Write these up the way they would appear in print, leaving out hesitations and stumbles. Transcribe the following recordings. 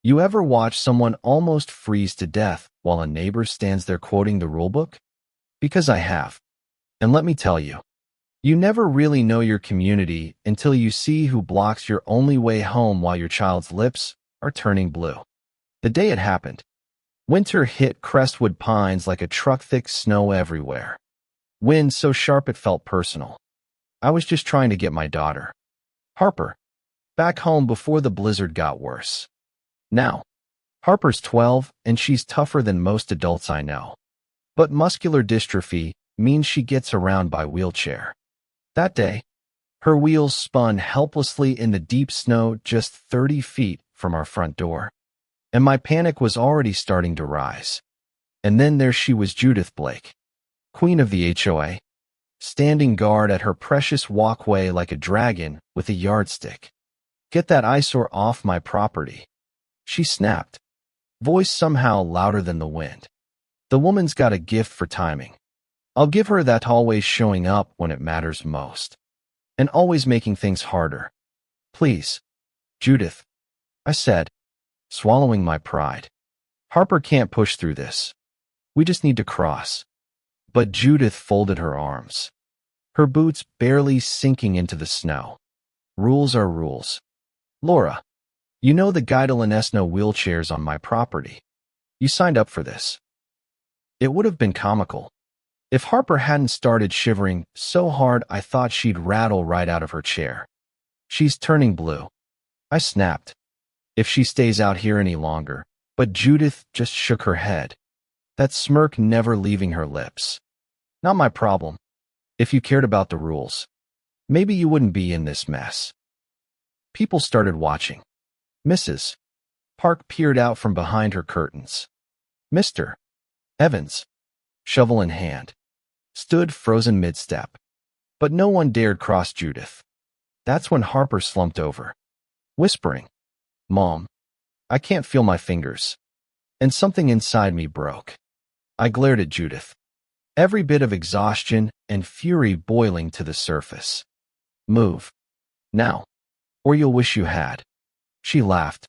You ever watch someone almost freeze to death while a neighbor stands there quoting the rulebook? Because I have. And let me tell you, you never really know your community until you see who blocks your only way home while your child's lips are turning blue. The day it happened, winter hit Crestwood Pines like a truck-thick snow everywhere. Wind so sharp it felt personal. I was just trying to get my daughter, Harper, back home before the blizzard got worse. Now, Harper's 12 and she's tougher than most adults I know. But muscular dystrophy means she gets around by wheelchair. That day, her wheels spun helplessly in the deep snow just 30 feet from our front door. And my panic was already starting to rise. And then there she was, Judith Blake, queen of the HOA, standing guard at her precious walkway like a dragon with a yardstick. "Get that eyesore off my property," she snapped, voice somehow louder than the wind. The woman's got a gift for timing. I'll give her that, always showing up when it matters most. And always making things harder. "Please, Judith," I said, swallowing my pride. "Harper can't push through this. We just need to cross." But Judith folded her arms, her boots barely sinking into the snow. "Rules are rules. Laura, you know the guideline is no wheelchairs on my property. You signed up for this." It would have been comical if Harper hadn't started shivering so hard I thought she'd rattle right out of her chair. "She's turning blue," I snapped, "if she stays out here any longer." But Judith just shook her head, that smirk never leaving her lips. "Not my problem. If you cared about the rules, maybe you wouldn't be in this mess." People started watching. Mrs. Park peered out from behind her curtains. Mr. Evans, shovel in hand, stood frozen mid-step. But no one dared cross Judith. That's when Harper slumped over, whispering, "Mom, I can't feel my fingers." And something inside me broke. I glared at Judith, every bit of exhaustion and fury boiling to the surface. "Move. Now, or you'll wish you had." She laughed.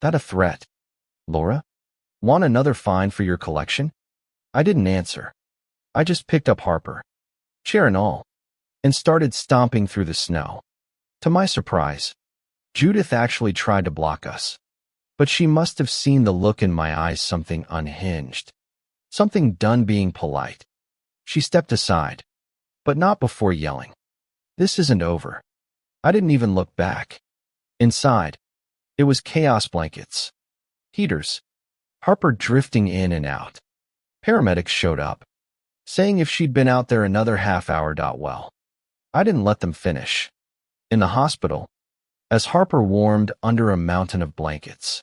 "That a threat? Laura? Want another fine for your collection?" I didn't answer. I just picked up Harper, chair and all, and started stomping through the snow. To my surprise, Judith actually tried to block us. But she must have seen the look in my eyes, something unhinged, something done being polite. She stepped aside, but not before yelling, "This isn't over." I didn't even look back. Inside, it was chaos: blankets, heaters, Harper drifting in and out. Paramedics showed up, saying if she'd been out there another half hour. Well, I didn't let them finish. In the hospital, as Harper warmed under a mountain of blankets,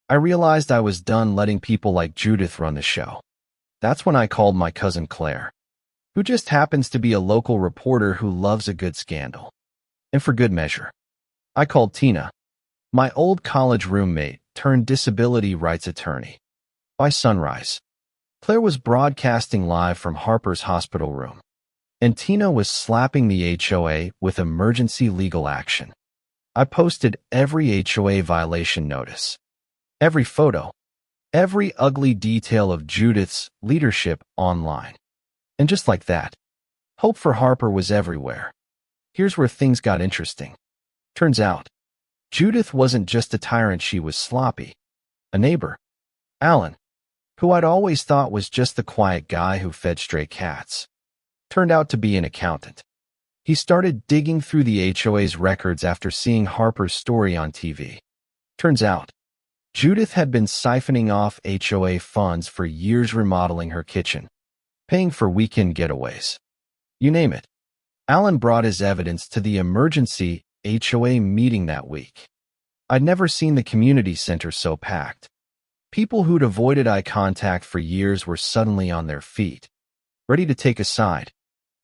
I realized I was done letting people like Judith run the show. That's when I called my cousin Claire, who just happens to be a local reporter who loves a good scandal. And for good measure, I called Tina, my old college roommate turned disability rights attorney. By sunrise, Claire was broadcasting live from Harper's hospital room, and Tina was slapping the HOA with emergency legal action. I posted every HOA violation notice, every photo, every ugly detail of Judith's leadership online. And just like that, hope for Harper was everywhere. Here's where things got interesting. Turns out, Judith wasn't just a tyrant, she was sloppy. A neighbor, Alan, who I'd always thought was just the quiet guy who fed stray cats, turned out to be an accountant. He started digging through the HOA's records after seeing Harper's story on TV. Turns out, Judith had been siphoning off HOA funds for years, remodeling her kitchen, paying for weekend getaways. You name it. Alan brought his evidence to the emergency HOA meeting that week. I'd never seen the community center so packed. People who'd avoided eye contact for years were suddenly on their feet, ready to take a side.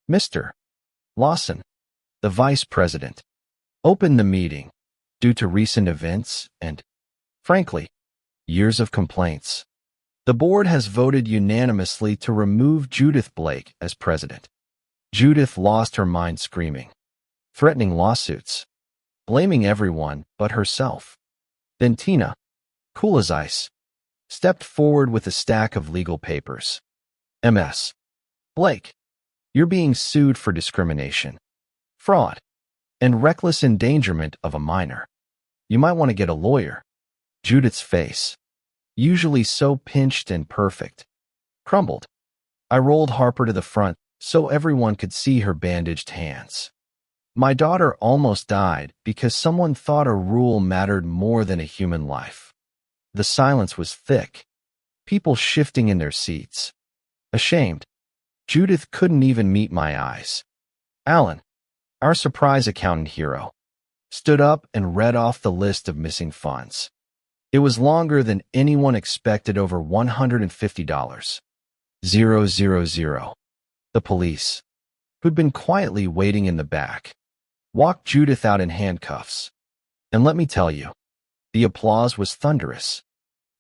Mr. Lawson, the vice president, opened the meeting due to recent events and, frankly, years of complaints. The board has voted unanimously to remove Judith Blake as president. Judith lost her mind, screaming, threatening lawsuits, blaming everyone but herself. Then Tina, cool as ice, stepped forward with a stack of legal papers. MS. Blake, you're being sued for discrimination, fraud, and reckless endangerment of a minor. You might want to get a lawyer. Judith's face, usually so pinched and perfect, crumbled. I rolled Harper to the front so everyone could see her bandaged hands. My daughter almost died because someone thought a rule mattered more than a human life. The silence was thick, people shifting in their seats. Ashamed, Judith couldn't even meet my eyes. Alan, our surprise accountant hero, stood up and read off the list of missing funds. It was longer than anyone expected, over $150. 000. The police, who'd been quietly waiting in the back, walked Judith out in handcuffs. And let me tell you, the applause was thunderous.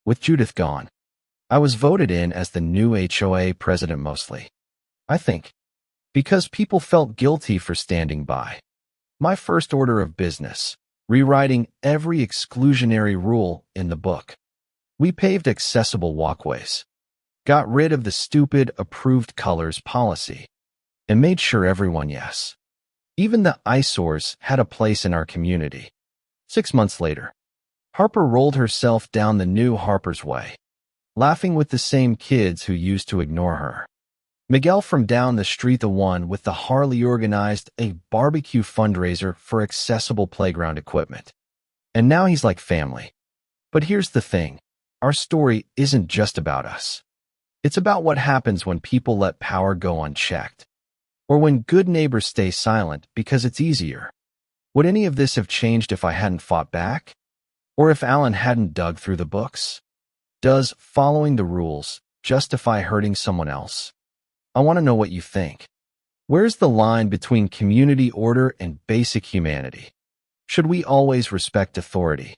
With Judith gone, I was voted in as the new HOA president mostly, I think, because people felt guilty for standing by. My first order of business, rewriting every exclusionary rule in the book. We paved accessible walkways, got rid of the stupid approved colors policy, and made sure everyone, yes, even the eyesores, had a place in our community. 6 months later, Harper rolled herself down the new Harper's Way, laughing with the same kids who used to ignore her. Miguel from down the street, the one with the Harley, organized a barbecue fundraiser for accessible playground equipment. And now he's like family. But here's the thing, our story isn't just about us. It's about what happens when people let power go unchecked, or when good neighbors stay silent because it's easier. Would any of this have changed if I hadn't fought back? Or if Alan hadn't dug through the books? Does following the rules justify hurting someone else? I want to know what you think. Where's the line between community order and basic humanity? Should we always respect authority?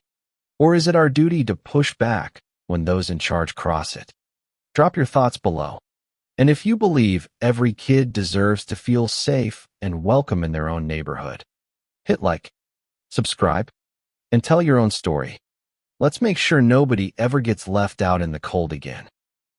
Or is it our duty to push back when those in charge cross it? Drop your thoughts below. And if you believe every kid deserves to feel safe and welcome in their own neighborhood, hit like, subscribe, and tell your own story. Let's make sure nobody ever gets left out in the cold again.